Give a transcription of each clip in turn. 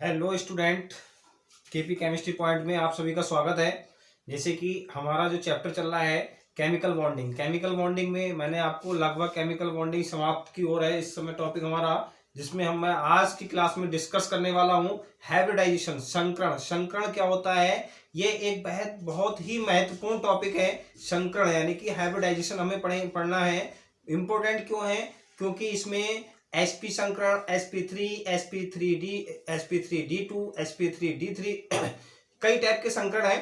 Hello student, KP chemistry point में आप सभी का स्वागत है। जैसे कि हमारा जो चैप्टर चल रहा है केमिकल बॉन्डिंग में मैंने आपको लगभग केमिकल बॉन्डिंग समाप्त की ओर है इस समय टॉपिक हमारा, जिसमें मैं आज की क्लास में डिस्कस करने वाला हूं हाइब्रिडाइजेशन, संकरण। संकरण क्या होता है? ये एक बहुत ही महत्वपूर्ण टॉपिक है। संकरण यानी कि हाइब्रिडाइजेशन हमें पढ़ना है। इंपॉर्टेंट क्यों है? क्योंकि इसमें sp संकरण, sp3, sp3d, sp3d2, sp3d3 कई टाइप के संकरण है,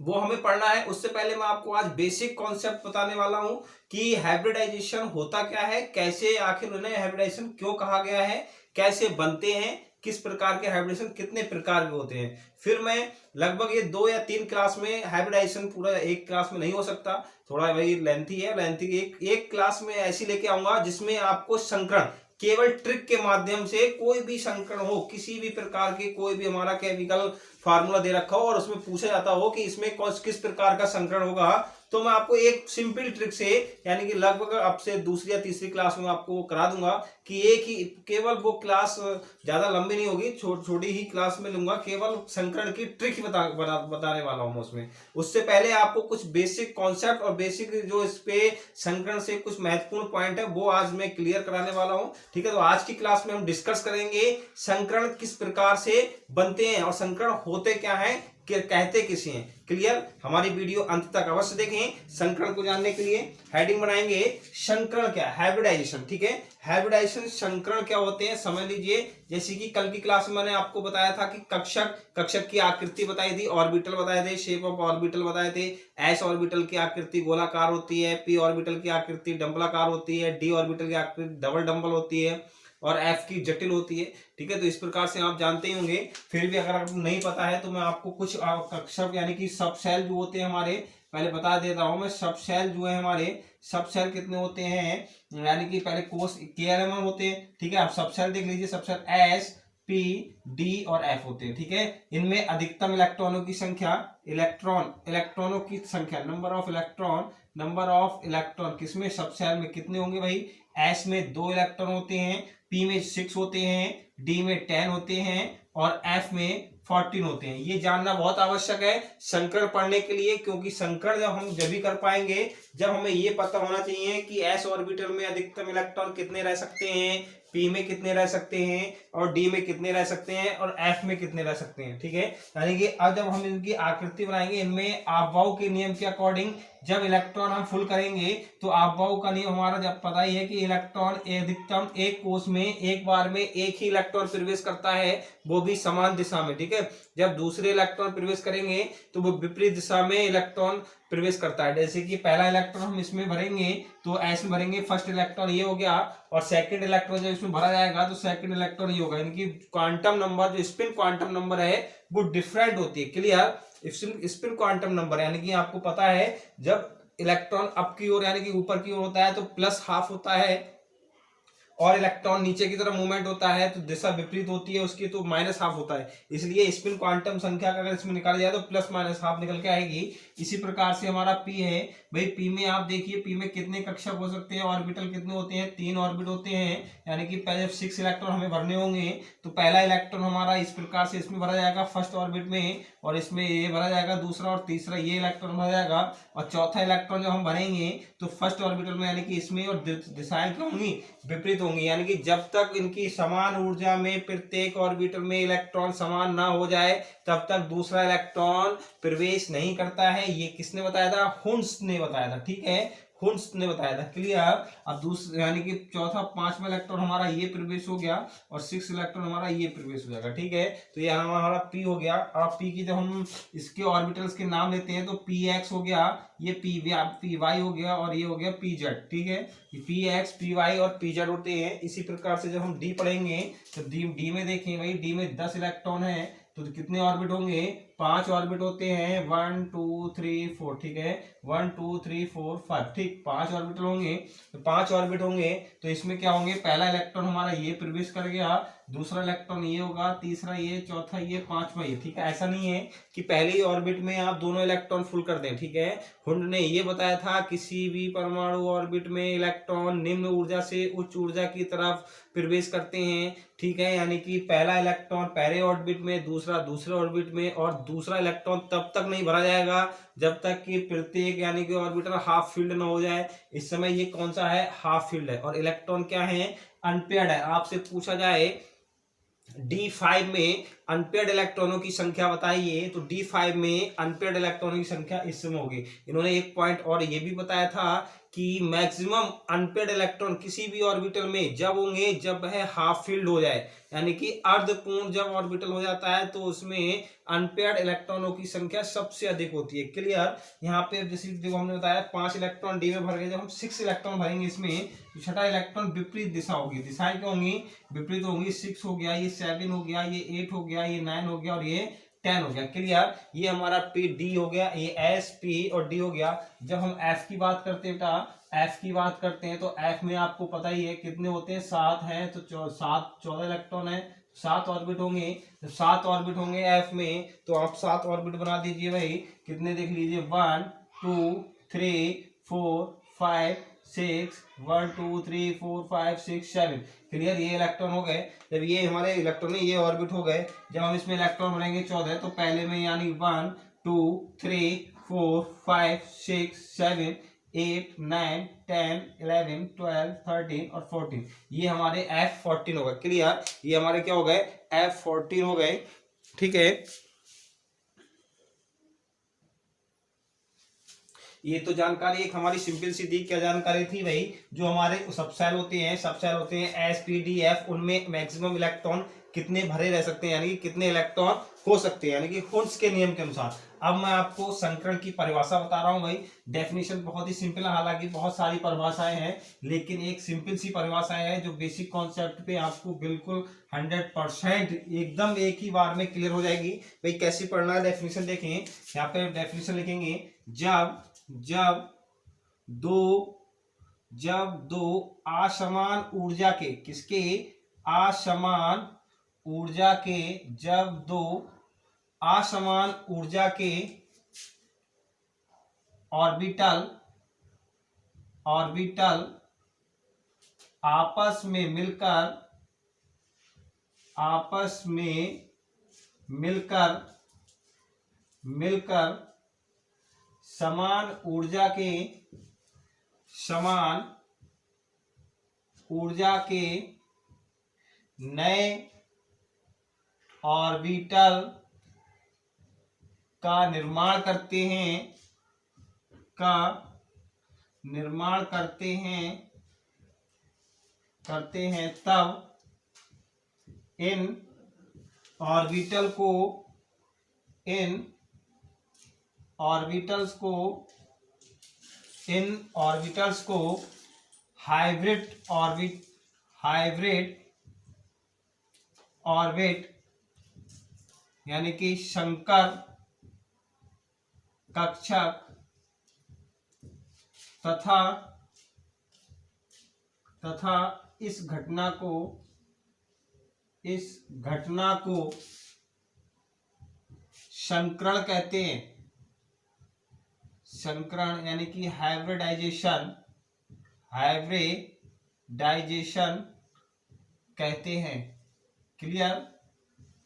वो हमें पढ़ना है। उससे पहले मैं आपको आज बेसिक कॉन्सेप्ट बताने वाला हूं कि हाइब्रिडाइजेशन होता क्या है, कैसे आखिर उन्हें हाइब्रिडाइजेशन क्यों कहा गया है, कैसे बनते हैं, किस प्रकार के हाइब्रिडेशन, कितने प्रकार के होते हैं। फिर मैं लगभग ये 2 या 3 क्लास में, हाइब्रिडाइजेशन पूरा एक क्लास में नहीं हो सकता, थोड़ा भाई लेंथी है, एक क्लास में ऐसी लेके आऊंगा जिसमें आपको संकरण केवल ट्रिक के माध्यम से, कोई भी संकरण हो, किसी भी प्रकार के, कोई भी हमारा केमिकल फार्मूला दे रखा हो और उसमें पूछा जाता हो कि इसमें किस प्रकार का संकरण होगा, तो मैं आपको एक सिंपल ट्रिक से, यानी कि लगभग अब से दूसरी या तीसरी क्लास में आपको करा दूंगा कि एक ही, केवल वो क्लास ज्यादा लंबी नहीं होगी, छोटी ही क्लास में लूंगा, केवल संकरण की ट्रिक बताने वाला हूं उसमें। उससे पहले आपको कुछ बेसिक कॉन्सेप्ट और बेसिक जो इस पे संकरण से कुछ महत्वपूर्ण पॉइंट है वो आज मैं क्लियर कराने वाला हूं। ठीक है, तो आज की क्लास में हम डिस्कस करेंगे संकरण किस प्रकार से बनते हैं और संकरण होते क्या है, कहते किसे हैं। क्लियर? हमारी वीडियो अंत तक अवश्य देखें। संकरण को जानने के लिए हेडिंग बनाएंगे संकरण क्या, हाइब्रिडाइजेशन। ठीक है, हाइब्रिडाइजेशन संकरण क्या होते हैं समझ लीजिए। जैसे कि कल की क्लास में मैंने आपको बताया था कि कक्षक की आकृति बताई थी, ऑर्बिटल बताए थे, शेप ऑफ ऑर्बिटल बताए थे। एस ऑर्बिटल की आकृति गोलाकार होती है, पी ऑर्बिटल की आकृति डंबलाकार होती है, डी ऑर्बिटल की आकृति डबल डंबल होती है और एफ की जटिल होती है। ठीक है, तो इस प्रकार से आप जानते ही होंगे। फिर भी अगर आपको नहीं पता है तो मैं आपको कुछ कक्षक यानी कि सब सेल जो होते हैं हमारे, पहले बता देता हूं मैं। सब सेल जो है हमारे, सब सेल कितने होते हैं, यानी कि पहले कोष KLMM होते हैं। ठीक है, आप सब सेल देख लीजिए। सब सेल S, P, D और F होते हैं। ठीक है, इनमें अधिकतम इलेक्ट्रॉनों की संख्या, इलेक्ट्रॉनों की संख्या, नंबर ऑफ इलेक्ट्रॉन किसमें, सब सेल में कितने होंगे भाई? S में 2 इलेक्ट्रॉन होते हैं, P में 6 होते हैं, D में 10 होते हैं और F में 14 होते हैं। ये जानना बहुत आवश्यक है संकरण पढ़ने के लिए, क्योंकि संकरण जब हम जब भी कर पाएंगे जब हमें ये पता होना चाहिए कि s ऑर्बिटल में अधिकतम इलेक्ट्रॉन कितने रह सकते हैं, P में कितने रह सकते हैं और D में कितने रह सकते हैं और F में कितने रह सकते हैं। ठीक है, यानी कि अब जब हम इनकी आकृति बनाएंगे, इनमें आपबाउ के नियम के अकॉर्डिंग जब इलेक्ट्रॉन हम फुल करेंगे तो आपबाउ का नियम हमारा जब पता ही है कि इलेक्ट्रॉन अधिकतम एक कोष में एक बार में एक ही इलेक्ट्रॉन प्रवेश करता है, वो भी समान दिशा में। ठीक है, जब दूसरे इलेक्ट्रॉन प्रवेश करेंगे तो वो विपरीत दिशा में इलेक्ट्रॉन प्रवेश करता है। जैसे कि पहला इलेक्ट्रॉन हम इसमें भरेंगे तो ऐसे भरेंगे, फर्स्ट इलेक्ट्रॉन ये हो गया और सेकंड इलेक्ट्रॉन जब इसमें भरा जाएगा तो सेकंड इलेक्ट्रॉन ये होगा। यानी कि क्वांटम नंबर, जो स्पिन क्वांटम नंबर है वो डिफरेंट होती है। क्लियर? स्पिन क्वांटम नंबर यानी कि आपको पता है जब इलेक्ट्रॉन अप की ओर यानी कि ऊपर की ओर होता है तो +½ होता है और इलेक्ट्रॉन नीचे की तरफ मूवमेंट होता है तो दिशा विपरीत होती है उसकी, तो -½ होता है। इसलिए स्पिन क्वांटम संख्या का अगर इसमें निकाला जाए तो +-½ निकल के आएगी। इसी प्रकार से हमारा P है भाई, P में आप देखिए P में कितने कक्षक हो सकते हैं, ऑर्बिटल कितने होते हैं, 3 ऑर्बिट होते हैं। यानी कि पहले 6 इलेक्ट्रॉन हमें भरने होंगे तो पहला इलेक्ट्रॉन हमारा इस प्रकार से इसमें भरा जाएगा फर्स्ट ऑर्बिट में, और इसमें ये भरा जाएगा दूसरा, और तीसरा ये इलेक्ट्रॉन भरा जाएगा, और चौथा इलेक्ट्रॉन जब हम भरेंगे तो फर्स्ट ऑर्बिटल में, यानी कि इसमें, और दिशाएं क्या होंगी, विपरीत होंगी। यानी कि जब तक इनकी समान ऊर्जा में प्रत्येक ऑर्बिटल में इलेक्ट्रॉन समान ना हो जाए तब तक दूसरा इलेक्ट्रॉन प्रवेश नहीं करता है। ये किसने बताया था? हुंस ने बताया था। ठीक है, हुंस ने बताया था। क्लियर? अब दूसरे यानी कि चौथा 5वां इलेक्ट्रॉन हमारा ये प्रवेश हो गया और 6 इलेक्ट्रॉन हमारा ये प्रवेश हो जाएगा। ठीक है, तो ये हमारा P हो गया। अब P की जब हम इसके ऑर्बिटल्स के नाम लेते हैं तो PX हो गया, ये PY हो गया और ये हो गया PZ। ठीक है, PX, PY और PZ होते हैं। इसी प्रकार से जब हम D पढ़ेंगे तो D में देखें भाई, D में 10 इलेक्ट्रॉन है तो कितने ऑर्बिट होंगे? 5 ऑर्बिट होते हैं, 1 2 3 4। ठीक है, 1 2 3 4 5। ठीक, 5 ऑर्बिटल होंगे तो 5 ऑर्बिट होंगे तो इसमें क्या होंगे, पहला इलेक्ट्रॉन हमारा ये प्रवेश कर गया, दूसरा इलेक्ट्रॉन ये होगा, तीसरा ये, चौथा ये, पांचवा ये, ठीक है। ऐसा नहीं है कि पहले ही ऑर्बिट में आप दोनों इलेक्ट्रॉन फुल कर दें, ठीक है। हुंड ने ये बताया था किसी भी परमाणु ऑर्बिट में इलेक्ट्रॉन निम्न ऊर्जा से उच्च ऊर्जा की तरफ प्रवेश करते हैं, ठीक है। यानी कि पहला इलेक्ट्रॉन पहले ऑर्बिट में, दूसरा दूसरे ऑर्बिट में, और दूसरा इलेक्ट्रॉन तब तक नहीं भरा जाएगा जब तक कि प्रत्येक यानी कि ऑर्बिटल हाफ फील्ड ना हो जाए। इस समय ये कौन सा है, हाफ फील्ड है। और इलेक्ट्रॉन क्या है, अनपेयर्ड है। आपसे पूछा जाए D5 में अनपेयर्ड इलेक्ट्रॉनों की संख्या बताइए, तो D5 में अनपेयर्ड इलेक्ट्रॉनों की संख्या इस समय होगी। इन्होंने एक पॉइंट और ये भी बताया था कि मैक्सिमम अनपेयर्ड इलेक्ट्रॉन किसी भी ऑर्बिटल में जब होंगे जब वह हाफ फील्ड हो जाए, यानी कि अर्धपूर्ण जब ऑर्बिटल हो जाता है तो उसमें अनपेयर्ड इलेक्ट्रॉनों की संख्या सबसे अधिक होती है। क्लियर। यहाँ पे जैसे देखो हमने बताया 5 इलेक्ट्रॉन डी में भर गए, जब हम 6 इलेक्ट्रॉन भरेंगे इसमें तो छठा इलेक्ट्रॉन विपरीत दिशा होगी। दिशाएं क्या होंगी, विपरीत होंगी। 6 हो गया, ये 7 हो गया, ये 8 हो गया, ये 9 हो गया और ये 10 हो गया। क्लियर। ये हमारा पी डी हो गया, ये एस पी और डी हो गया। जब हम एफ की बात करते हैं बेटा, एफ की बात करते हैं तो एफ में आपको पता ही है कितने होते हैं, 7 हैं, तो 14 इलेक्ट्रॉन है, 7 ऑर्बिट होंगे। जब 7 ऑर्बिट होंगे एफ में तो आप 7 ऑर्बिट बना दीजिए भाई। कितने देख लीजिए, 1 2 3 4 5 6, 1 2 3 4 5 6 7। क्लियर। ये इलेक्ट्रॉन हो गए। जब ये हमारे इलेक्ट्रॉन है ये ऑर्बिट हो गए, जब हम इसमें इलेक्ट्रॉन बनेंगे 14, तो पहले में यानी 1 2 3 4 5 6 7 8 9 10 11 12 13 और 14, ये हमारे F14 हो गए। क्लियर। ये हमारे क्या हो गए, F14 हो गए, ठीक है। ये तो जानकारी एक हमारी सिंपल सी थी। क्या जानकारी थी भाई, जो हमारे सब सेल होते हैं, सब सेल होते हैं SPDF, उनमें मैक्सिमम इलेक्ट्रॉन कितने भरे रह सकते हैं, यानी कि कितने इलेक्ट्रॉन हो सकते हैं, यानी कि हुड्स के नियम के अनुसार। अब मैं आपको संकरण की परिभाषा बता रहा हूं भाई। डेफिनेशन बहुत ही सिंपल है, हालांकि बहुत सारी परिभाषाएं हैं, लेकिन एक सिंपल सी परिभाषा है जो बेसिक कॉन्सेप्ट पे आपको बिल्कुल 100% एकदम एक ही बार में क्लियर हो जाएगी। भाई कैसे पढ़ना है, डेफिनेशन देखें। यहाँ पे डेफिनेशन लिखेंगे, जब दो असमान ऊर्जा के, किसके, असमान ऊर्जा के, जब दो असमान ऊर्जा के ऑर्बिटल आपस में मिलकर समान ऊर्जा के नए ऑर्बिटल का निर्माण करते हैं, तब इन ऑर्बिटल्स को हाइब्रिड ऑर्बिट यानी कि शंकर कक्षक तथा इस घटना को संकरण कहते हैं। संकरण यानी कि हाइब्रिडाइजेशन कहते हैं। क्लियर।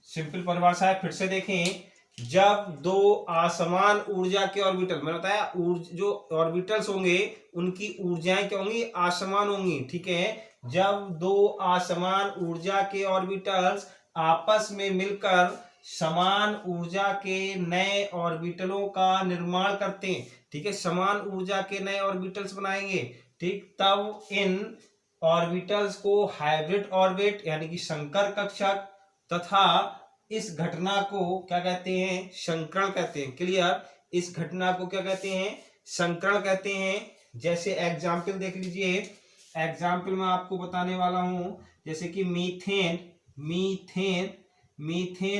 सिंपल परिभाषा है, फिर से देखें। जब दो असमान ऊर्जा के ऑर्बिटल, मैंने बताया जो ऑर्बिटल्स होंगे उनकी ऊर्जाएं क्या होंगी, असमान होंगी, ठीक है। जब दो असमान ऊर्जा के ऑर्बिटल्स आपस में मिलकर समान ऊर्जा के नए ऑर्बिटलों का निर्माण करते हैं, ठीक है, समान ऊर्जा के नए ऑर्बिटल्स बनाएंगे, ठीक, तब इन ऑर्बिटल्स को हाइब्रिड ऑर्बिट यानी कि संकर कक्षक तथा इस घटना को क्या कहते हैं, संकरण कहते हैं। क्लियर। इस घटना को क्या कहते हैं, संकरण कहते हैं। जैसे एग्जाम्पल देख लीजिए, एग्जाम्पल मैं आपको बताने वाला हूं, जैसे कि मीथेन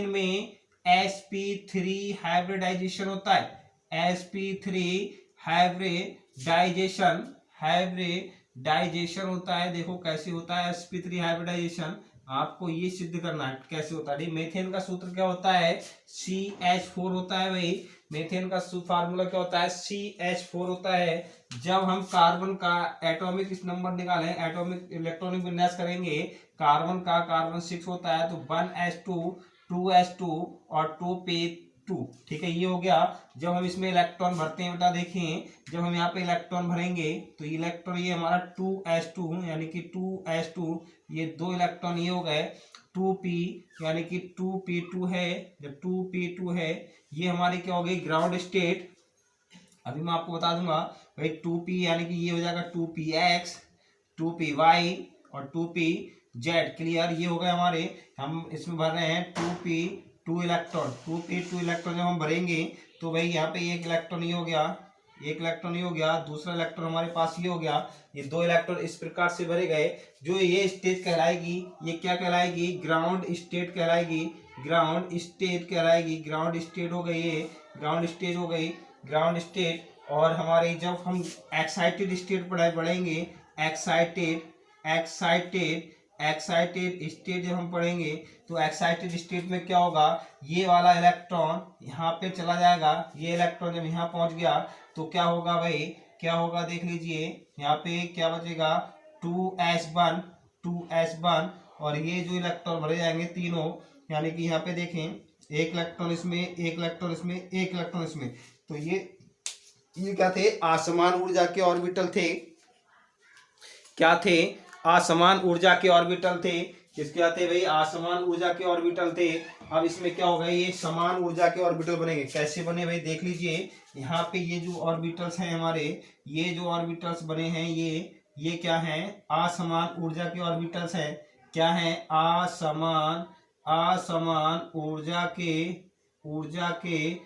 में sp3 हाइब्रिडाइजेशन होता है। sp3 हाइब्रिडाइजेशन होता है। देखो कैसे होता है sp3 हाइब्रिडाइजेशन, आपको ये सिद्ध करना है कैसे होता है। मीथेन का सूत्र क्या होता है, CH4 होता है भाई। मीथेन का फार्मूला क्या होता है, CH4 होता है। जब हम कार्बन का एटॉमिक नंबर निकालें, एटॉमिक इलेक्ट्रॉनिक विन्यास करेंगे, कार्बन का कार्बन 6 होता है, तो 1s2 2s2 और 2p2, ठीक है, ये हो गया। जब हम इसमें इलेक्ट्रॉन भरते हैं बेटा, देखें जब हम यहाँ पे इलेक्ट्रॉन भरेंगे तो इलेक्ट्रॉन ये हमारा 2s2 यानी कि 2s2, ये 2 इलेक्ट्रॉन ये हो गए 2p यानी कि 2p2 है। जब 2p2 है, ये हमारी क्या हो गई ग्राउंड स्टेट। अभी मैं आपको बता दूंगा भाई 2p यानी कि ये हो जाएगा 2px 2py और 2pz। क्लियर, ये हो गए हमारे। हम इसमें भर रहे हैं 2p2 इलेक्ट्रॉन। 2p2 इलेक्ट्रॉन जब हम भरेंगे तो भाई यहाँ पे एक इलेक्ट्रॉन ये हो गया, एक इलेक्ट्रॉन ये हो गया, दूसरा इलेक्ट्रॉन हमारे पास ये हो गया। ये 2 इलेक्ट्रॉन इस प्रकार से भरे गए। जो ये स्टेट कहलाएगी, ये क्या कहलाएगी, ग्राउंड स्टेट कहलाएगी। ग्राउंड स्टेट कहलाएगी। ग्राउंड स्टेट हो गई, ये ग्राउंड स्टेट हो गई, ग्राउंड स्टेट। और हमारे जब हम एक्साइटेड स्टेट पढ़ेंगे, एक्साइटेड एक्साइटेड एक्साइटेड स्टेट जब हम पढ़ेंगे तो एक्साइटेड स्टेट में क्या होगा, ये वाला इलेक्ट्रॉन यहाँ पे चला जाएगा। ये इलेक्ट्रॉन जब यहाँ पहुंच गया तो क्या होगा भाई, क्या होगा देख लीजिए, यहाँ पे क्या बचेगा 2s1 2s1। और ये जो इलेक्ट्रॉन भरे जाएंगे तीनों, यानी कि यहाँ पे देखें एक इलेक्ट्रॉन इसमें, एक इलेक्ट्रॉन इसमें, एक इलेक्ट्रॉन इसमें, तो ये क्या थे, असमान ऊर्जा के ऑर्बिटल थे। क्या थे, असमान ऊर्जा के ऑर्बिटल थे। किसके आते भाई, असमान ऊर्जा के ऑर्बिटल थे। अब इसमें क्या होगा, ये समान ऊर्जा के ऑर्बिटल बनेंगे। कैसे बने भाई, देख लीजिए यहाँ पे ये जो ऑर्बिटल्स हैं हमारे, ये जो ऑर्बिटल्स बने हैं ये क्या हैं, असमान ऊर्जा के ऑर्बिटल्स हैं। क्या हैं, असमान ऊर्जा के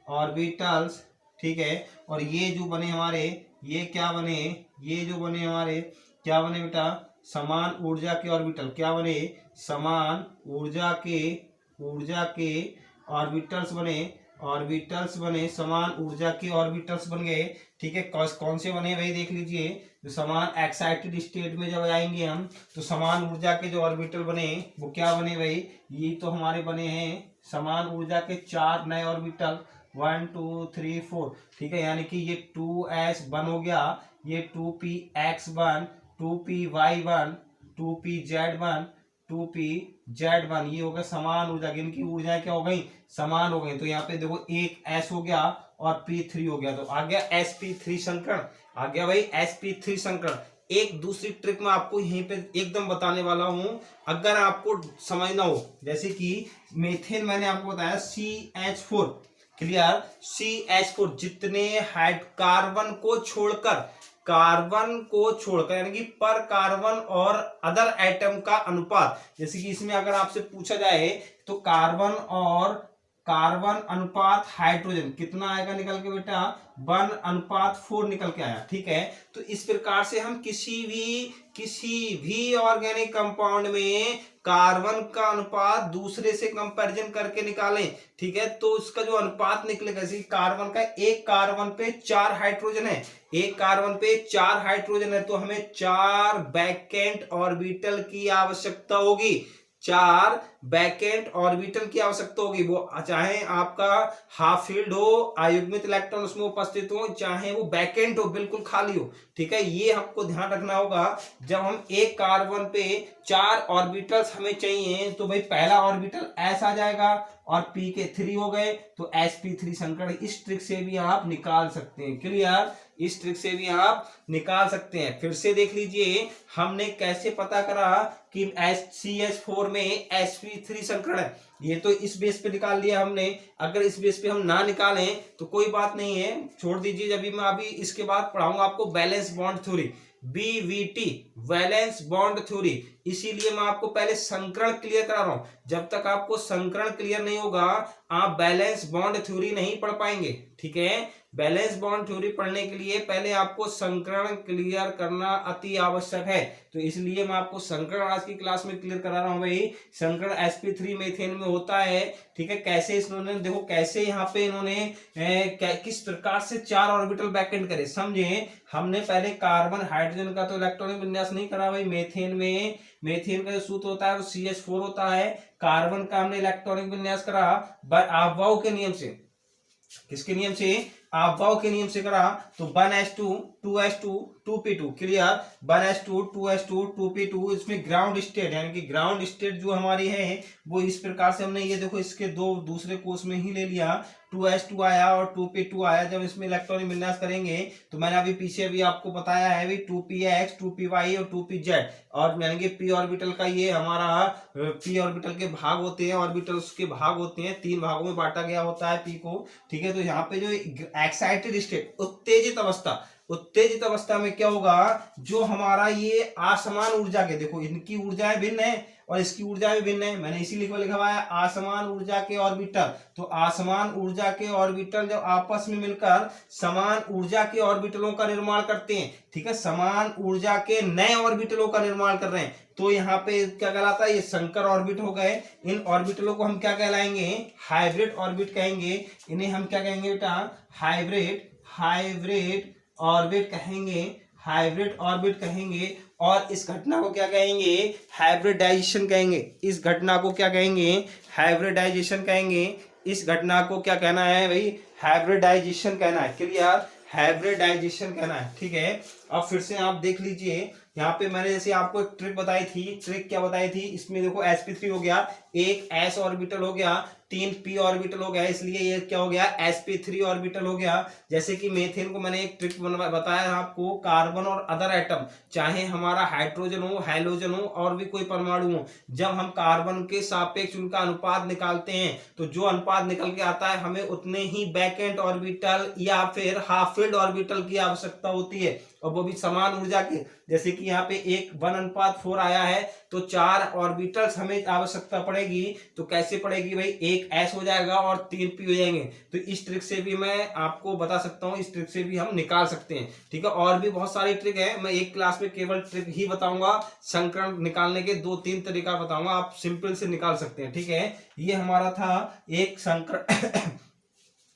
ऑर्बिटल्स, ठीक है। और ये जो बने हमारे, ये क्या बने, ये जो बने हमारे क्या बने बेटा, समान ऊर्जा के ऑर्बिटल। क्या बने, समान ऊर्जा के ऑर्बिटल्स बने, समान ऊर्जा के ऑर्बिटल्स बन गए, ठीक है। कौन से बने भाई, देख लीजिए, जो समान एक्साइटेड स्टेट में जब आएंगे हम तो समान ऊर्जा के जो ऑर्बिटल बने वो क्या बने भाई, ये तो हमारे बने हैं समान ऊर्जा के 4 नए ऑर्बिटल, 1 2 3 4, ठीक है। यानी कि ये 2s1 हो गया, ये 2px1 2py1 2pz1 2pz1, ये हो गया समान ऊर्जा। इनकी ऊर्जाएं क्या हो गई, समान हो गई। तो यहाँ पे देखो एक s हो गया और p3 हो गया, तो आ गया sp3 संकरण, आ गया भाई sp3 संकरण। एक दूसरी ट्रिक मैं आपको यहीं पे एकदम बताने वाला हूं, अगर आपको समझना हो। जैसे कि मीथेन मैंने आपको बताया CH4, क्लियर, CH4 जितने कार्बन को छोड़कर यानी कि पर कार्बन और अदर एटम का अनुपात। जैसे कि इसमें अगर आपसे पूछा जाए तो कार्बन अनुपात हाइड्रोजन कितना आएगा निकल के बेटा, 1:4 निकल के आया, ठीक है। तो इस प्रकार से हम किसी भी ऑर्गेनिक कंपाउंड में कार्बन का अनुपात दूसरे से कंपैरिजन करके निकालें, ठीक है, तो इसका जो अनुपात निकलेगा, जैसे कार्बन का एक कार्बन पे 4 हाइड्रोजन है, एक कार्बन पे 4 हाइड्रोजन है, तो हमें 4 वैकेंट ऑर्बिटल की आवश्यकता होगी, 4 वैकेंट ऑर्बिटल की आवश्यकता होगी। वो चाहे आपका हाफ फील्ड हो, अयुग्मित इलेक्ट्रॉन उसमें उपस्थित हो, चाहे वो वैकेंट हो, बिल्कुल खाली हो, ठीक है। ये हमको ध्यान रखना होगा। जब हम एक कार्बन पे 4 ऑर्बिटल्स हमें चाहिए तो भाई पहला ऑर्बिटल s आ जाएगा और p के 3 हो गए तो sp3 संकरण। इस ट्रिक से भी आप निकाल सकते हैं, क्लियर, इस ट्रिक से भी आप निकाल सकते हैं। फिर से देख लीजिए हमने कैसे पता करा कि CH4 में sp3 संकरण है, ये तो इस बेस पे निकाल लिया हमने। अगर इस बेस पे हम ना निकालें तो कोई बात नहीं है, छोड़ दीजिए। जब भी मैं अभी इसके बाद पढ़ाऊंगा आपको valence bond theory, BVT, valence bond theory, इसीलिए मैं आपको पहले संकरण क्लियर करा रहा हूं। जब तक आपको संकरण क्लियर नहीं होगा आप बैलेंस बॉन्ड थ्योरी नहीं पढ़ पाएंगे, ठीक है। बैलेंस बॉन्ड थ्योरी पढ़ने के लिए पहले आपको संकरण क्लियर करना अति आवश्यक है, तो इसलिए मैं आपको संकरण आज की क्लास में क्लियर करा रहा हूं भाई। संकरण sp3 मीथेन में होता है, ठीक है। कैसे इन्होंने देखो कैसे यहाँ पे इन्होंने किस प्रकार से 4 ऑर्बिटल वैकेंट करे, समझे। हमने पहले कार्बन हाइड्रोजन का तो इलेक्ट्रॉनिक विन्यास विन्यास नहीं करा भाई। मेथेन में, मेथेन का जो सूत्र होता है वो CH4 होता है। कार्बन का हमने इलेक्ट्रॉनिक विन्यास करा अफबाउ के नियम से। किसके नियम से? अफबाउ के नियम से करा। तो 1s2 2s2 2p2 clear. 1s2 2s2 2p2 इसमें ग्राउंड स्टेट यानी कि ग्राउंड स्टेट जो हमारी है वो इस प्रकार से हमने ये देखो इसके दो दूसरे कोर्स में ही ले लिया। 2s2 आया और 2p2 आया। जब इसमें इलेक्ट्रॉनिक विन्यास करेंगे तो मैंने अभी पीछे भी आपको बताया है भाई 2px 2py और 2pz और यानी कि p ऑर्बिटल का ये हमारा p ऑर्बिटल के भाग होते हैं, ऑर्बिटल्स के भाग होते हैं, 3 भागों में बांटा गया होता है p को। ठीक है, तो यहाँ पे जो एक्साइटेड स्टेट उत्तेजित अवस्था, उत्तेजित अवस्था में क्या होगा, जो हमारा ये असमान ऊर्जा के, देखो इनकी ऊर्जाएं भिन्न है और इसकी ऊर्जा भी भिन्न है। मैंने इसीलिए लिखा हुआ है असमान ऊर्जा के ऑर्बिटल। तो असमान ऊर्जा के ऑर्बिटल जब आपस में मिलकर समान ऊर्जा के ऑर्बिटलों का निर्माण करते हैं, ठीक है, समान ऊर्जा के नए ऑर्बिटलों का निर्माण कर रहे हैं, तो यहाँ पे क्या कहलाता है, ये संकर ऑर्बिट हो गए। इन ऑर्बिटलों को हम क्या कहलाएंगे? हाइब्रिड ऑर्बिट कहेंगे। इन्हें हम क्या कहेंगे बेटा? हाइब्रिड ऑर्बिट कहेंगे, हाइब्रिड ऑर्बिट कहेंगे। और इस घटना को क्या कहेंगे? हाइब्रिडाइजेशन कहेंगे। इस घटना को क्या कहेंगे? हाइब्रिडाइजेशन कहेंगे। इस घटना को क्या कहना है भाई? हाइब्रिडाइजेशन कहना है। क्लियर? हाइब्रिडाइजेशन कहना है। ठीक है, अब फिर से आप देख लीजिए, यहाँ पे मैंने जैसे आपको एक ट्रिक बताई थी। ट्रिक क्या बताई थी? इसमें देखो sp3 हो गया, एक s ऑर्बिटल हो गया, 3 p ऑर्बिटल हो गया, इसलिए ये क्या हो गया? sp3 ऑर्बिटल हो गया। जैसे कि मेथेन को मैंने एक ट्रिक बताया आपको, कार्बन और अदर एटम, चाहे हमारा हाइड्रोजन हो, हैलोजन हो और भी कोई परमाणु हो, जब हम कार्बन के सापेक्ष उनका अनुपात निकालते हैं तो जो अनुपात निकल के आता है हमें उतने ही बैकेंट ऑर्बिटल या फिर हाफ फील्ड ऑर्बिटल की आवश्यकता होती है, और वो भी समान ऊर्जा के। जैसे कि यहाँ पे 1:4 आया है तो 4 ऑर्बिटल्स हमें आवश्यकता पड़ेगी। तो कैसे पड़ेगी भाई? एक s हो जाएगा और 3 p हो जाएंगे। तो इस ट्रिक से भी मैं आपको बता सकता हूँ, इस ट्रिक से भी हम निकाल सकते हैं। ठीक है, और भी बहुत सारी ट्रिक है, मैं एक क्लास में केवल ट्रिक ही बताऊंगा। संकरण निकालने के 2-3 तरीका बताऊंगा, आप सिंपल से निकाल सकते हैं। ठीक है, ये हमारा था एक संकरण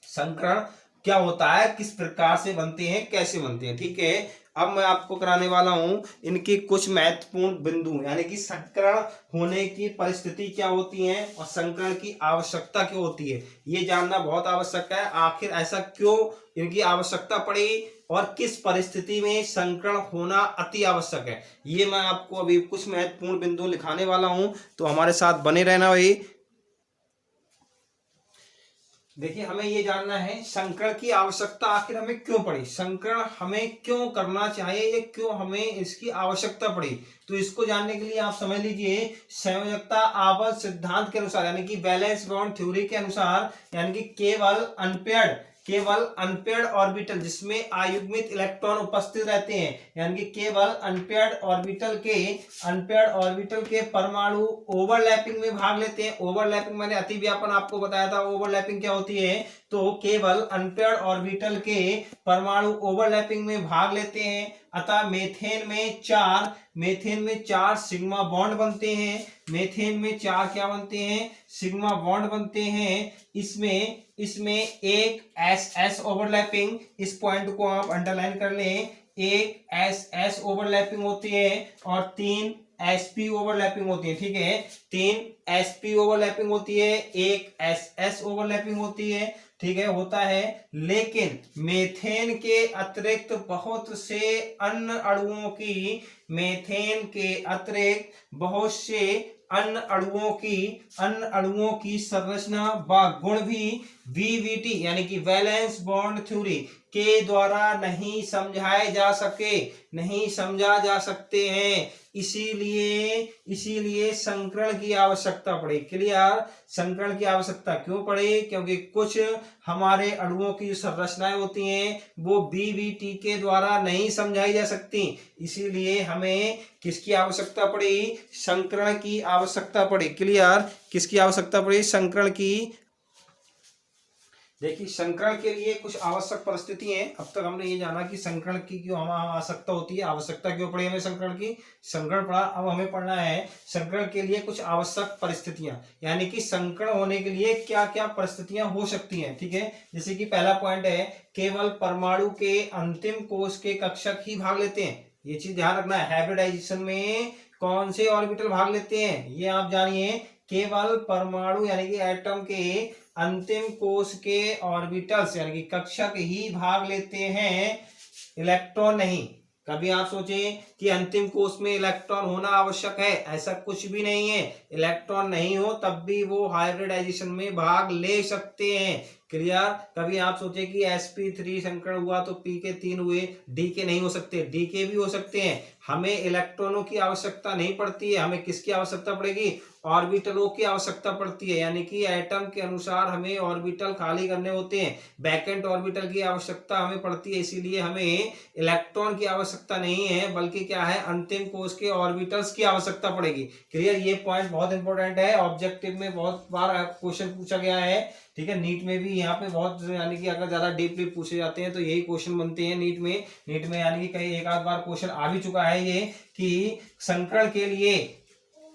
संकरण क्या होता है, किस प्रकार से बनते हैं, कैसे बनते हैं। ठीक है, अब मैं आपको कराने वाला हूं इनकी कुछ महत्वपूर्ण बिंदु, यानी कि संकरण होने की परिस्थिति क्या होती है और संकरण की आवश्यकता क्यों होती है, ये जानना बहुत आवश्यक है। आखिर ऐसा क्यों इनकी आवश्यकता पड़ी और किस परिस्थिति में संकरण होना अति आवश्यक है, ये मैं आपको अभी कुछ महत्वपूर्ण बिंदु लिखाने वाला हूं, तो हमारे साथ बने रहना भाई। देखिए, हमें ये जानना है संकरण की आवश्यकता आखिर हमें क्यों पड़ी, संकरण हमें क्यों करना चाहिए, या क्यों हमें इसकी आवश्यकता पड़ी। तो इसको जानने के लिए आप समझ लीजिए, संयोजकता आवर्त सिद्धांत के अनुसार, यानी कि बैलेंस बॉन्ड थ्योरी के अनुसार, यानी कि केवल अनपेयर्ड ऑर्बिटल जिसमें अयुग्मित इलेक्ट्रॉन उपस्थित रहते हैं, यानी कि केवल अनपेयर्ड ऑर्बिटल के परमाणु ओवरलैपिंग में भाग लेते हैं। ओवरलैपिंग मैंने अतिव्यापन आपको बताया था, ओवरलैपिंग क्या होती है, तो केवल अनपेयर्ड ऑर्बिटल के परमाणु ओवरलैपिंग में भाग लेते हैं। अतः मेथेन में 4 सिग्मा बॉन्ड बनते हैं। मेथेन में 4 क्या बनते हैं? सिग्मा बॉन्ड बनते हैं। इसमें एक SS ओवरलैपिंग, इस पॉइंट को आप अंडरलाइन कर लें, एक SS ओवरलैपिंग होती है और 3 SP ओवरलैपिंग होती है। ठीक है, 3 SP ओवरलैपिंग होती है, एक SS ओवरलैपिंग होती है। ठीक है, होता है। लेकिन मेथेन के अतिरिक्त बहुत से अन्य अणुओं की संरचना व गुण भी VBT यानी कि वैलेंस बॉन्ड थ्योरी के द्वारा नहीं समझा जा सकते हैं। इसीलिए संकरण की आवश्यकता पड़ी। क्लियर? संकरण की आवश्यकता क्यों पड़ी? क्योंकि कुछ हमारे अणुओं की संरचनाएं होती हैं वो VBT के द्वारा नहीं समझाई जा सकती, इसीलिए हमें किसकी आवश्यकता पड़ी? संकरण की आवश्यकता पड़ी। क्लियर? किसकी आवश्यकता पड़ी? संकरण की। देखिए, संकरण के लिए कुछ आवश्यक परिस्थिति हैं। अब तक हमने ये जाना कि संकरण की क्यों हमें आवश्यकता होती है, आवश्यकता क्यों पड़ी हमें संकरण की, संकरण पड़ा। अब हमें पढ़ना है संकरण के लिए कुछ आवश्यक परिस्थितियां, यानी कि संकरण होने के लिए क्या क्या परिस्थितियां हो सकती हैं। ठीक है, जैसे कि पहला पॉइंट है, केवल परमाणु के अंतिम कोश के कक्षक ही भाग लेते हैं, ये चीज ध्यान रखना है। हाइब्रिडाइजेशन में कौन से ऑर्बिटल भाग लेते हैं ये आप जानिए, केवल परमाणु यानी कि एटम के अंतिम कोश के ऑर्बिटल्स यानी कि कक्षक ही भाग लेते हैं, इलेक्ट्रॉन नहीं। कभी आप सोचें कि अंतिम कोश में इलेक्ट्रॉन होना आवश्यक है, ऐसा कुछ भी नहीं है। इलेक्ट्रॉन नहीं हो तब भी वो हाइब्रिडाइजेशन में भाग ले सकते हैं। क्लियर। कभी आप सोचे कि sp3 संकरण हुआ तो p के 3 हुए, d के नहीं हो सकते, d के भी हो सकते हैं। हमें इलेक्ट्रॉनों की आवश्यकता नहीं पड़ती है, हमें किसकी आवश्यकता पड़ेगी, ऑर्बिटलों की आवश्यकता पड़ती है। यानी कि एटम के अनुसार हमें ऑर्बिटल खाली करने होते हैं, वैकेंट ऑर्बिटल की आवश्यकता हमें पड़ती है। इसीलिए हमें इलेक्ट्रॉन की आवश्यकता नहीं है, बल्कि क्या है, अंतिम कोश के ऑर्बिटल्स की आवश्यकता पड़ेगी। क्लियर। ये पॉइंट बहुत इंपॉर्टेंट है, ऑब्जेक्टिव में बहुत बार क्वेश्चन पूछा गया है। ठीक है, नीट में भी यहाँ पे बहुत, यानी कि अगर ज्यादा डीपली पूछे जाते हैं तो यही क्वेश्चन बनते हैं नीट में यानी कि कई एक आध बार क्वेश्चन आ भी चुका है ये, कि संकरण के लिए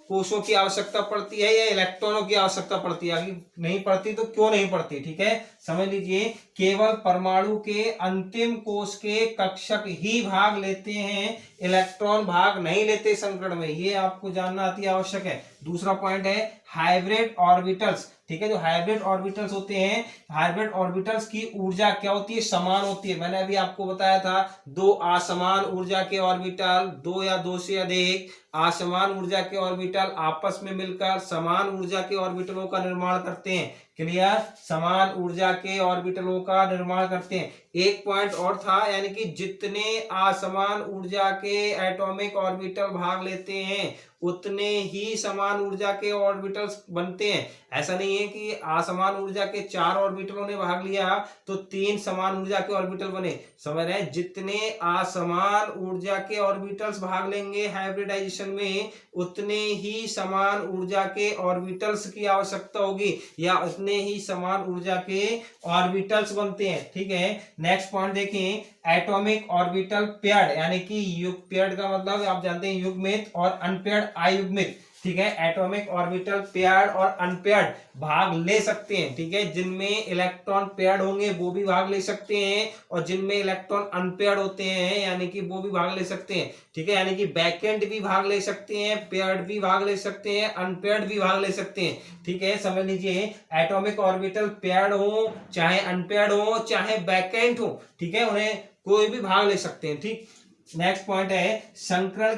कोशों की आवश्यकता पड़ती है या इलेक्ट्रॉनों की आवश्यकता पड़ती है, अगर नहीं पड़ती तो क्यों नहीं पड़ती। ठीक है, समझ लीजिए, केवल परमाणु के अंतिम कोश के कक्षक ही भाग लेते हैं, इलेक्ट्रॉन भाग नहीं लेते संकरण में, ये आपको जानना अति आवश्यक है। दूसरा पॉइंट है हाइब्रिड ऑर्बिटल्स। ठीक है, जो हाइब्रिड ऑर्बिटल्स होते हैं, हाइब्रिड ऑर्बिटल्स की ऊर्जा क्या होती है, समान होती है। मैंने अभी आपको बताया था, दो असमान ऊर्जा के ऑर्बिटल, दो या दो से अधिक असमान ऊर्जा के ऑर्बिटल आपस में मिलकर समान ऊर्जा के ऑर्बिटलों का निर्माण करते हैं। क्लियर। समान ऊर्जा के ऑर्बिटलों का निर्माण करते हैं। एक पॉइंट और था, यानी कि जितने असमान ऊर्जा के एटॉमिक ऑर्बिटल भाग लेते हैं उतने ही समान ऊर्जा के ऑर्बिटल्स बनते हैं। ऐसा नहीं है कि असमान ऊर्जा के 4 ऑर्बिटलों ने भाग लिया तो 3 समान ऊर्जा के ऑर्बिटल बने। समझ रहे हैं, जितने असमान ऊर्जा के ऑर्बिटल्स भाग लेंगे हाइब्रिडाइजेशन में उतने ही समान ऊर्जा के ऑर्बिटल्स की आवश्यकता होगी, या उतने ही समान ऊर्जा के ऑर्बिटल्स बनते हैं। ठीक है, नेक्स्ट पॉइंट देखें, एटॉमिक ऑर्बिटल पेयर्ड, यानी कि युग, पेयर्ड का मतलब आप जानते हैं युग्मित और अनपेयर्ड अयुग्मित। ठीक है, एटॉमिक ऑर्बिटल पेयर्ड और अनपेयर्ड भाग ले सकते हैं। ठीक है, जिनमें इलेक्ट्रॉन पेयर्ड होंगे वो भी भाग ले सकते हैं, और जिनमें इलेक्ट्रॉन अनपेयर्ड होते हैं यानी कि वो भी भाग ले सकते हैं। ठीक है, यानी कि वैकेंट भी भाग ले सकते हैं, पेयर्ड भी भाग ले सकते हैं, अनपेयर्ड भी भाग ले सकते हैं। ठीक है, समझ लीजिए, एटॉमिक ऑर्बिटल पेयर्ड हो चाहे अनपेयर्ड हो चाहे वैकेंट हो, ठीक है, उन्हें कोई भी भाग ले सकते हैं। ठीक, नेक्स्ट पॉइंट है संकरण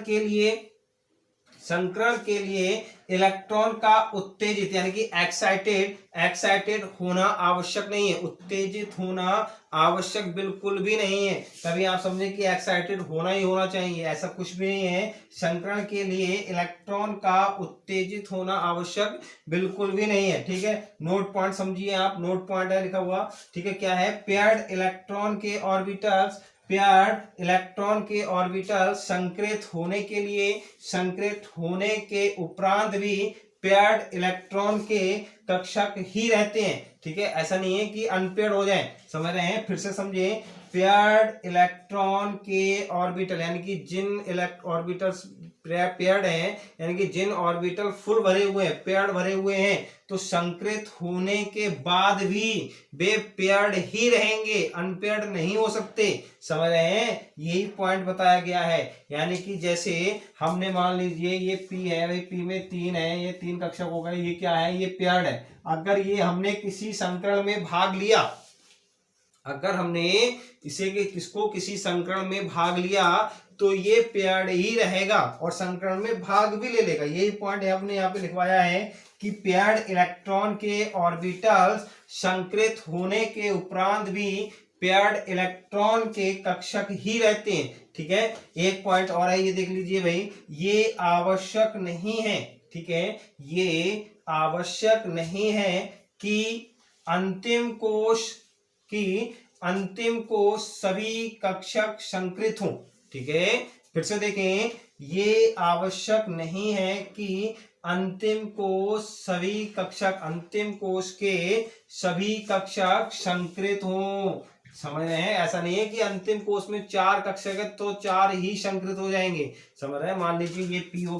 के लिए इलेक्ट्रॉन का उत्तेजित यानी कि एक्साइटेड होना आवश्यक नहीं है, उत्तेजित होना आवश्यक बिल्कुल भी नहीं है। कभी आप समझे कि एक्साइटेड होना ही होना चाहिए, ऐसा कुछ भी नहीं है। संकरण के लिए इलेक्ट्रॉन का उत्तेजित होना आवश्यक बिल्कुल भी नहीं है। ठीक है, नोट पॉइंट समझिए आप, नोट पॉइंट है लिखा हुआ। ठीक है, क्या है, पेयर्ड इलेक्ट्रॉन के ऑर्बिटल संकृत होने के उपरांत भी पेयर्ड इलेक्ट्रॉन के कक्षक ही रहते हैं। ठीक है, ऐसा नहीं है कि अनपेयर्ड हो जाए। समझ रहे हैं, फिर से समझिए, पेयर्ड इलेक्ट्रॉन के ऑर्बिटल यानी कि जिन ऑर्बिटल्स पेयर्ड हैं, यानी कि जिन ऑर्बिटल फुल भरे हुए हैं, पेयर्ड भरे हुए हैं, तो संकृत होने के बाद भी वे पेयर्ड ही रहेंगे, अनपेयर्ड नहीं हो सकते। समझ रहे हैं, यही पॉइंट बताया गया है। यानी कि जैसे हमने मान लीजिए ये P है, भाई P में 3 है, ये 3 कक्षक हो गए, ये क्या है, ये पेयर्ड है। अगर ये हमने किसी संकरण में भाग लिया, अगर हमने इसको किसी संकरण में भाग लिया तो ये पेयर्ड ही रहेगा और संकरण में भाग भी ले लेगा। यही पॉइंट आपने यहाँ पे लिखवाया है कि पेयर्ड इलेक्ट्रॉन के ऑर्बिटल्स संकृत होने के उपरांत भी पेयर्ड इलेक्ट्रॉन के कक्षक ही रहते हैं। ठीक है, एक पॉइंट और है, ये देख लीजिए भाई, ये आवश्यक नहीं है। ठीक है, ये आवश्यक नहीं है कि अंतिम कोश सभी कक्षक संकृत हों। ठीक है, फिर से देखें, ये आवश्यक नहीं है कि अंतिम कोश के सभी कक्षक संकृत हों। समझ रहे हैं, ऐसा नहीं है कि अंतिम कोश में 4 कक्षक है तो 4 ही संकृत हो जाएंगे। समझ रहे हैं, मान लीजिए ये P हो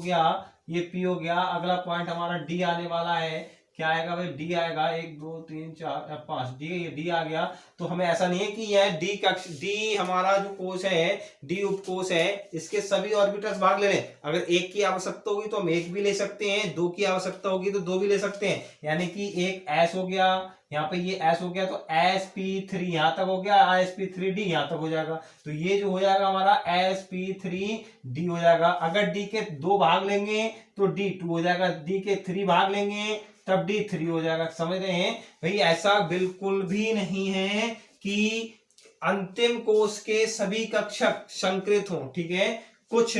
गया, अगला पॉइंट हमारा D आने वाला है। क्या आएगा भाई, डी आएगा, 1 2 3 4 5, डी आ गया। तो हमें ऐसा नहीं है कि यह डी हमारा जो कोश है, डी उपकोश है, इसके सभी ऑर्बिटल्स भाग ले लें। अगर एक की आवश्यकता होगी तो हम एक भी ले सकते हैं, दो की आवश्यकता होगी तो दो भी ले सकते हैं। यानी कि एक एस हो गया, यहाँ पे ये एस हो गया, तो sp3 यहां तक हो गया, sp3d यहां तक हो जाएगा। तो ये जो हो जाएगा हमारा sp3d हो जाएगा। अगर d के 2 भाग लेंगे तो d2 हो जाएगा, d के 3 भाग लेंगे तब d3 हो जाएगा। समझ रहे हैं भाई, ऐसा बिल्कुल भी नहीं है कि अंतिम कोश के सभी कक्षक संकृत हो। ठीक है, कुछ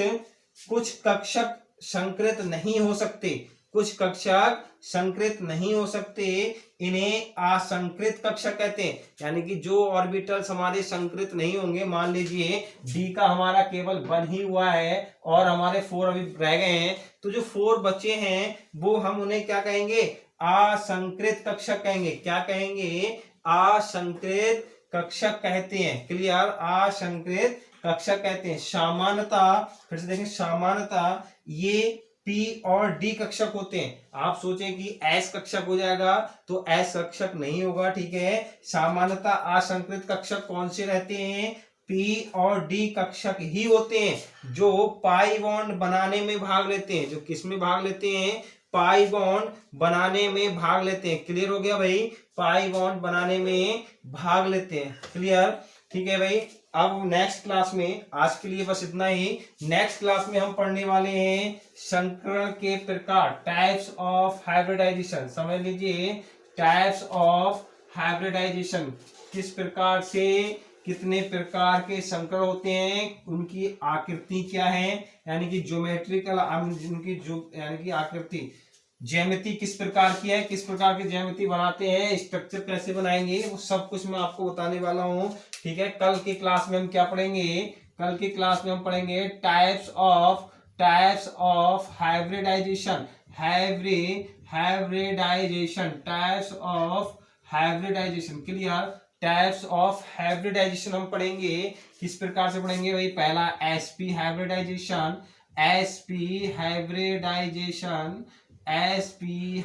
कक्षक संकृत नहीं हो सकते, कुछ कक्षक संकृत नहीं हो सकते, इन्हें असंकृत कक्षक कहते हैं। यानी कि जो ऑर्बिटल्स हमारे संकृत नहीं होंगे, मान लीजिए डी का हमारा केवल 1 ही हुआ है और हमारे 4 अभी रह गए हैं, तो जो 4 बचे हैं वो हम उन्हें क्या कहेंगे, असंकृत कक्षक कहेंगे। क्या कहेंगे, असंकृत कक्षक कहते हैं। क्लियर, असंकृत कक्षक कहते हैं। सामान्यतः, फिर से देखें, सामान्यतः ये P और D कक्षक होते हैं। आप सोचें कि S कक्षक हो जाएगा तो S कक्षक नहीं होगा। ठीक है, सामान्यतः असंकृत कक्षक कौन से रहते हैं, P और D कक्षक ही होते हैं, जो पाई बॉन्ड बनाने में भाग लेते हैं। जो किस में भाग लेते हैं, पाई बॉन्ड बनाने में भाग लेते हैं। क्लियर हो गया भाई, पाई बॉन्ड बनाने में भाग लेते हैं। क्लियर, ठीक है भाई। अब नेक्स्ट क्लास में, आज के लिए बस इतना ही। नेक्स्ट क्लास में हम पढ़ने वाले हैं संकरण के प्रकार, टाइप्स ऑफ हाइब्रिडाइजेशन। समझ लीजिए, टाइप्स ऑफ हाइब्रिडाइजेशन, किस प्रकार से कितने प्रकार के संकर होते हैं, उनकी आकृति क्या है, यानी कि ज्योमेट्रिकल, उनकी जो यानी कि आकृति, ज्यामिति किस प्रकार की है, किस प्रकार की ज्यामिति बनाते हैं, स्ट्रक्चर कैसे बनाएंगे, वो सब कुछ मैं आपको बताने वाला हूँ। ठीक है, कल की क्लास में हम क्या पढ़ेंगे, कल की क्लास में हम पढ़ेंगे types of hybridisation, hybridisation, types of hybridisation. Clear, types of hybridisation हम पढ़ेंगे, किस प्रकार से पढ़ेंगे भाई। पहला sp हाइब्रिडाइजेशन, sp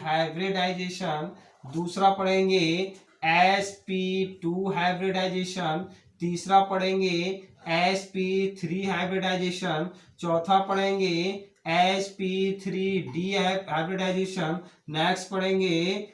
हाइब्रिडाइजेशन। दूसरा पढ़ेंगे sp2 हाइब्रिडाइजेशन। तीसरा पढ़ेंगे sp3 हाइब्रिडाइजेशन। चौथा पढ़ेंगे sp3d हाइब्रिडाइजेशन। नेक्स्ट पढ़ेंगे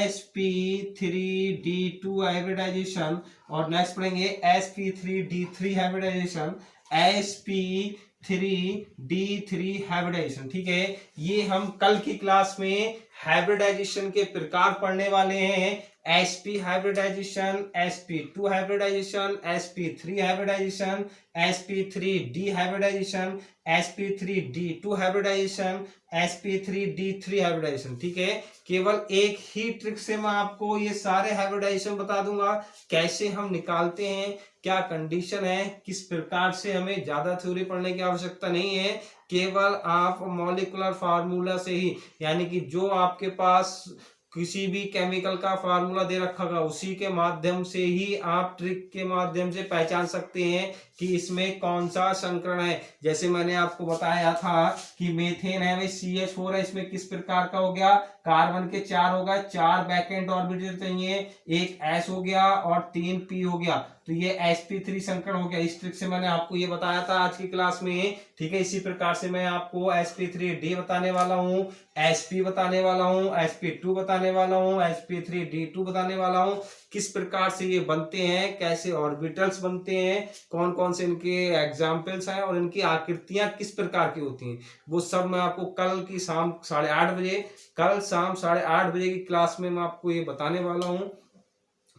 sp3d2 हाइब्रिडाइजेशन और नेक्स्ट पढ़ेंगे sp3d3 हाइब्रिडाइजेशन, sp3d3 हाइब्रिडाइजेशन। ठीक है, ये हम कल की क्लास में हाइब्रिडाइजेशन के प्रकार पढ़ने वाले हैं। sp hybridisation, sp2 hybridisation, sp3 hybridisation, sp3d hybridisation, sp3d2 hybridisation, sp3d3 hybridisation. ठीक है, केवल एक ही ट्रिक से मैं आपको ये सारे हाइब्रिडाइजेशन बता दूंगा, कैसे हम निकालते हैं, क्या कंडीशन है, किस प्रकार से। हमें ज्यादा थ्योरी पढ़ने की आवश्यकता नहीं है, केवल आप मॉलिक्यूलर फार्मूला से ही, यानी कि जो आपके पास किसी भी केमिकल का फार्मूला दे रखा होगा उसी के माध्यम से ही आप ट्रिक के माध्यम से पहचान सकते हैं कि इसमें कौन सा संकरण है। जैसे मैंने आपको बताया था कि मीथेन है भाई, CH4 है, इसमें किस प्रकार का हो गया, कार्बन के 4 हो गए, 4 बैक एंड ऑर्बिटल चाहिए, एक S हो गया और 3 P हो गया, तो ये sp3 संकरण हो गया। इस ट्रिक से मैंने आपको ये बताया था आज की क्लास में। ठीक है, इसी प्रकार से मैं आपको sp3d बताने वाला हूँ, sp बताने वाला हूँ, sp2 बताने वाला हूँ, sp3d2 बताने वाला हूँ, किस प्रकार से ये बनते हैं, कैसे ऑर्बिटल्स बनते हैं, कौन कौन से इनके एग्जाम्पल्स हैं और इनकी आकृतियां किस प्रकार की होती हैं, वो सब मैं आपको कल की शाम 8:30 बजे, कल शाम 8:30 बजे की क्लास में मैं आपको ये बताने वाला हूँ।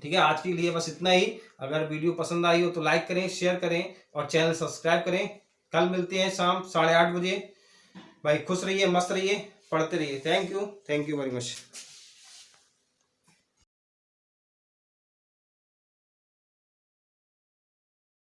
ठीक है, आज के लिए बस इतना ही। अगर वीडियो पसंद आई हो तो लाइक करें, शेयर करें और चैनल सब्सक्राइब करें। कल मिलते हैं शाम 8:30 बजे। भाई खुश रहिए, मस्त रहिए, पढ़ते रहिए। Thank you very much.